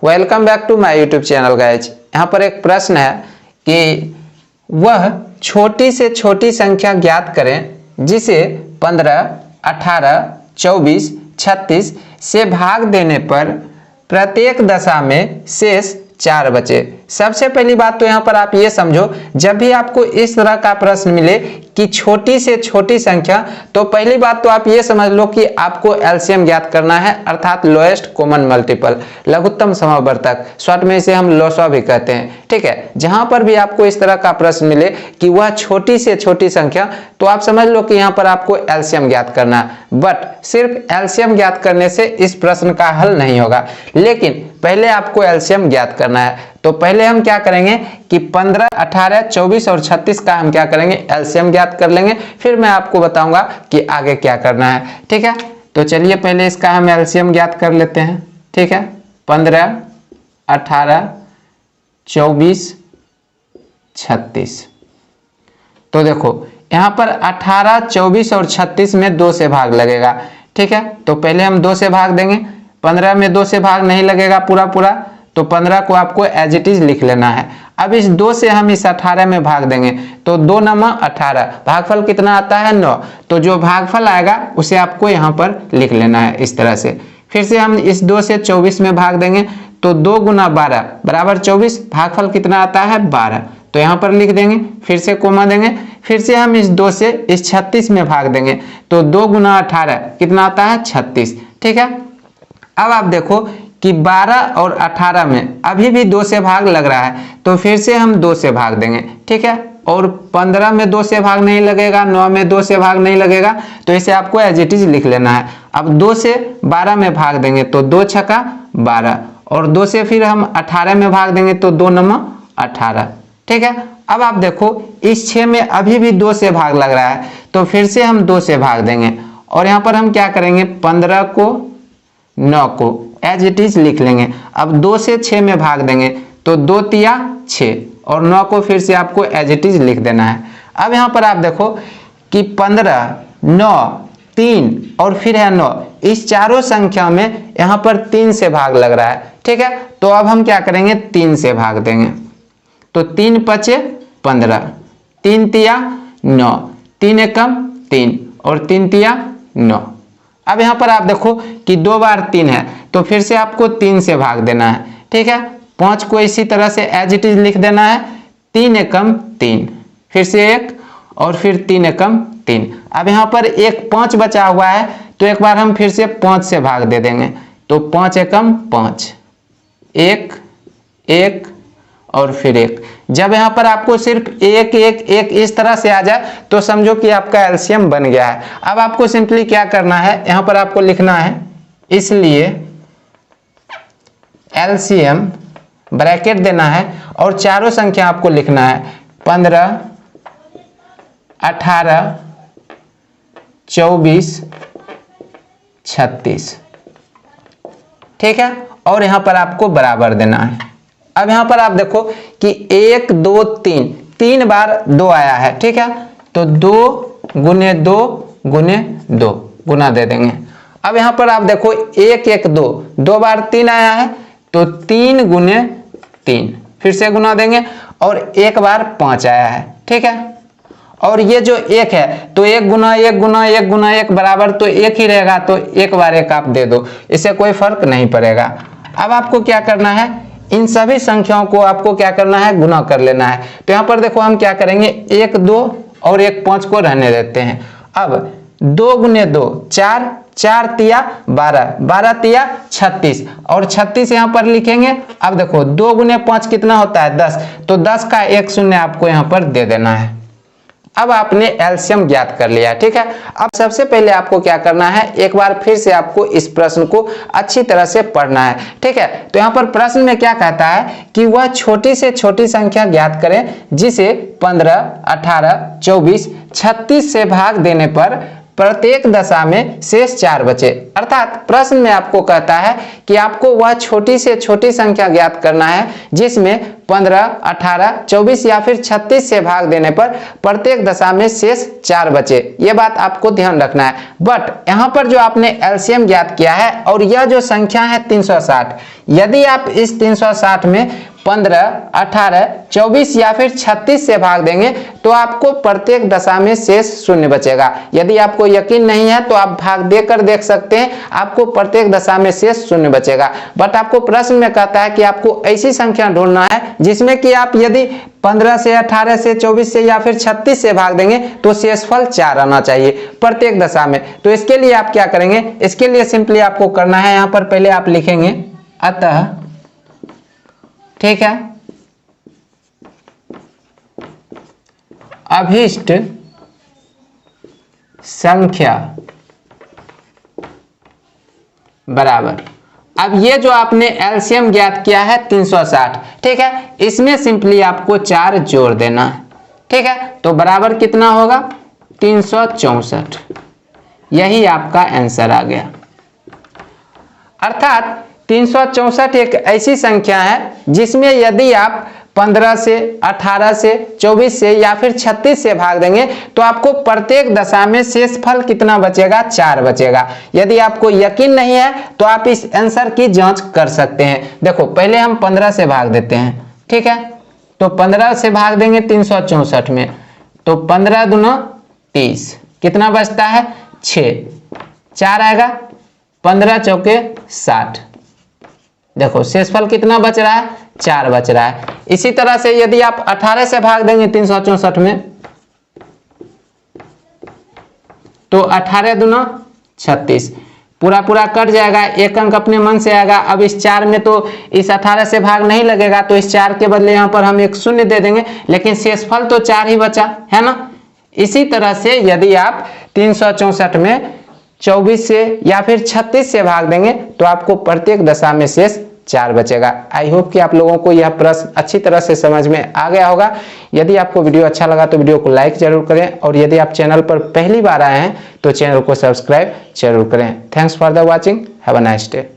Welcome back to my YouTube channel guys. यहाँ पर एक प्रश्न है कि वह छोटी से छोटी संख्या ज्ञात करें जिसे 15, 18, 24, 36 से भाग देने पर प्रत्येक दशा में शेष 4 बचे। सबसे पहली बात तो यहाँ पर आप ये समझो, जब भी आपको इस तरह का प्रश्न मिले कि छोटी से छोटी संख्या, तो पहली बात तो आप ये समझ लो कि आपको एलसीएम ज्ञात करना है, अर्थात लोएस्ट कॉमन मल्टीपल, लघुत्तम समवर्तक, शॉर्ट में इसे हम लोसवा भी कहते हैं। ठीक है, जहां पर भी आपको इस तरह का प्रश्न मिले कि वह छोटी से छोटी संख्या, तो आप समझ लो कि यहाँ पर आपको एलसीएम ज्ञात करना है। बट सिर्फ एलसीएम ज्ञात करने से इस प्रश्न का हल नहीं होगा, लेकिन पहले आपको एलसीएम ज्ञात करना है। तो पहले हम क्या करेंगे कि 15, 18, 24 और 36 का हम क्या करेंगे, एलसीएम ज्ञात कर लेंगे। फिर मैं आपको बताऊंगा कि आगे क्या करना है। ठीक है, तो चलिए पहले इसका हम एलसीएम ज्ञात कर लेते हैं। ठीक है, 15, 18, 24, 36। तो देखो यहाँ पर 18, 24 और 36 में 2 से भाग लगेगा। ठीक है, तो पहले हम 2 से भाग देंगे। 15 में 2 से भाग नहीं लगेगा पूरा पूरा, तो 15 को आपको एज इट इज लिख लेना है। अब इस 2 से हम इस 18 में भाग देंगे, तो 2 9 18, भागफल कितना आता है 9। तो जो भागफल आएगा उसे आपको यहाँ पर लिख लेना है इस तरह से। फिर से हम इस 2 से 24 में भाग देंगे, तो 2 गुना 12 बराबर 24, भागफल कितना आता है 12, तो यहाँ पर लिख देंगे। फिर से कोमा देंगे, फिर से हम इस 2 से इस 36 में भाग देंगे, तो 2 गुना 18 कितना आता है 36। ठीक है, अब आप देखो कि 12 और 18 में अभी भी 2 से भाग लग रहा है, तो फिर से हम 2 से भाग देंगे। ठीक है, और 15 में 2 से भाग नहीं लगेगा, 9 में 2 से भाग नहीं लगेगा, तो इसे आपको एज इट इज लिख लेना है। अब 2 से 12 में भाग देंगे, तो 2 छक्का 12, और 2 से फिर हम 18 में भाग देंगे, तो 2 9 18। ठीक है, अब आप देखो इस 6 में अभी भी 2 से भाग लग रहा है, तो फिर से हम 2 से भाग देंगे, और यहाँ पर हम क्या करेंगे, 15 को 9 को एज इट इज लिख लेंगे। अब 2 से 6 में भाग देंगे, तो 2 तिया 6, और 9 को फिर से आपको एज इट इज लिख देना है। अब यहाँ पर आप देखो कि 15, 9, 3 और फिर है 9, इस चारों संख्या में यहाँ पर 3 से भाग लग रहा है। ठीक है, तो अब हम क्या करेंगे, 3 से भाग देंगे, तो 3 पचे 15, 3 तिया 9, 3 एकम 3 और 3 तिया 9। अब यहाँ पर आप देखो कि 2 बार 3 है, तो फिर से आपको 3 से भाग देना है। ठीक है, 5 को इसी तरह से एज इट इज लिख देना है, 3 एकम 3, फिर से 1 और फिर 3 एकम 3। अब यहाँ पर एक 5 बचा हुआ है, तो एक बार हम फिर से 5 से भाग दे देंगे, तो 5 एकम 5, 1 1 और फिर 1। जब यहाँ पर आपको सिर्फ 1 1 1 इस तरह से आ जाए, तो समझो कि आपका एलसीएम बन गया है। अब आपको सिंपली क्या करना है, यहाँ पर आपको लिखना है, इसलिए एलसीएम ब्रैकेट देना है और चारों संख्या आपको लिखना है, 15, 18, 24, 36। ठीक है, और यहाँ पर आपको बराबर देना है। अब यहाँ पर आप देखो कि 1 2 3 3 बार 2 आया है। ठीक है, तो 2 गुने 2 गुने 2 गुना दे देंगे। अब यहाँ पर आप देखो 1 1 2 2 बार 3 आया है, तो 3 गुने 3, फिर से गुना देंगे, और 1 बार 5 आया है। ठीक है, और ये जो 1 है, तो 1 गुना 1 गुना 1 गुना 1 बराबर तो 1 ही रहेगा, तो 1 बार 1 आप दे दो, इससे कोई फर्क नहीं पड़ेगा। अब आपको क्या करना है, इन सभी संख्याओं को आपको क्या करना है, गुना कर लेना है। तो यहाँ पर देखो हम क्या करेंगे, 1 2 और 1 5 को रहने देते हैं। अब 2 गुने 2 4, 4 तिया 12, 12 तिया 36, और 36 यहाँ पर लिखेंगे। अब देखो 2 गुने 5 कितना होता है 10, तो 10 का 1 शून्य आपको यहाँ पर दे देना है। अब आपने एलसीएम ज्ञात कर लिया। ठीक है, अब सबसे पहले आपको क्या करना है, एक बार फिर से आपको इस प्रश्न को अच्छी तरह से पढ़ना है। ठीक है, तो यहाँ पर प्रश्न में क्या कहता है कि वह छोटी से छोटी संख्या ज्ञात करें जिसे 15, 18, 24, 36 से भाग देने पर प्रत्येक दशा में शेष 4 बचे। अर्थात प्रश्न में आपको कहता है कि आपको वह छोटी से छोटी संख्या ज्ञात करना है जिसमें 15, 18, 24 या फिर 36 से भाग देने पर प्रत्येक दशा में शेष 4 बचे। ये बात आपको ध्यान रखना है। बट यहाँ पर जो आपने एलसीएम ज्ञात किया है और यह जो संख्या है 360, यदि आप इस 360 में 15, 18, 24 या फिर 36 से भाग देंगे तो आपको प्रत्येक दशा में शेष 0 बचेगा। यदि आपको यकीन नहीं है तो आप भाग देकर देख सकते हैं, आपको प्रत्येक दशा में शेष 0 बचेगा। बट आपको प्रश्न में कहता है कि आपको ऐसी संख्या ढूंढना है जिसमें कि आप यदि 15 से, 18 से, 24 से या फिर 36 से भाग देंगे तो शेषफल 4 आना चाहिए प्रत्येक दशा में। तो इसके लिए आप क्या करेंगे, इसके लिए सिंपली आपको करना है, यहाँ पर पहले आप लिखेंगे अतः, ठीक है, अभीष्ट संख्या बराबर, अब ये जो आपने एलसीएम ज्ञात किया है 360, ठीक है, इसमें सिंपली आपको 4 जोड़ देना है, ठीक है, तो बराबर कितना होगा 364। यही आपका आंसर आ गया। अर्थात 364 एक ऐसी संख्या है जिसमें यदि आप 15 से, 18 से, 24 से या फिर 36 से भाग देंगे तो आपको प्रत्येक दशा में शेषफल कितना बचेगा, 4 बचेगा। यदि आपको यकीन नहीं है तो आप इस आंसर की जांच कर सकते हैं। देखो पहले हम 15 से भाग देते हैं, ठीक है, तो 15 से भाग देंगे 364 में, तो 15 दूना 30, कितना बचता है 6, 4 आएगा, 15 चौके 60। देखो शेषफल कितना बच रहा है, 4 बच रहा है। इसी तरह से यदि आप 18 से भाग देंगे 364 में तो 18 दूना 36, पूरा पूरा कट जाएगा, एक अंक अपने मन से आएगा। अब इस 4 में तो इस 18 से भाग नहीं लगेगा तो इस 4 के बदले यहाँ पर हम एक 0 दे देंगे, लेकिन शेषफल तो 4 ही बचा है ना। इसी तरह से यदि आप 364 में 24 से या फिर 36 से भाग देंगे तो आपको प्रत्येक दशा में शेष 4 बचेगा। आई होप कि आप लोगों को यह प्रश्न अच्छी तरह से समझ में आ गया होगा। यदि आपको वीडियो अच्छा लगा तो वीडियो को लाइक जरूर करें और यदि आप चैनल पर पहली बार आए हैं तो चैनल को सब्सक्राइब जरूर करें। Thanks for the watching, have a nice day.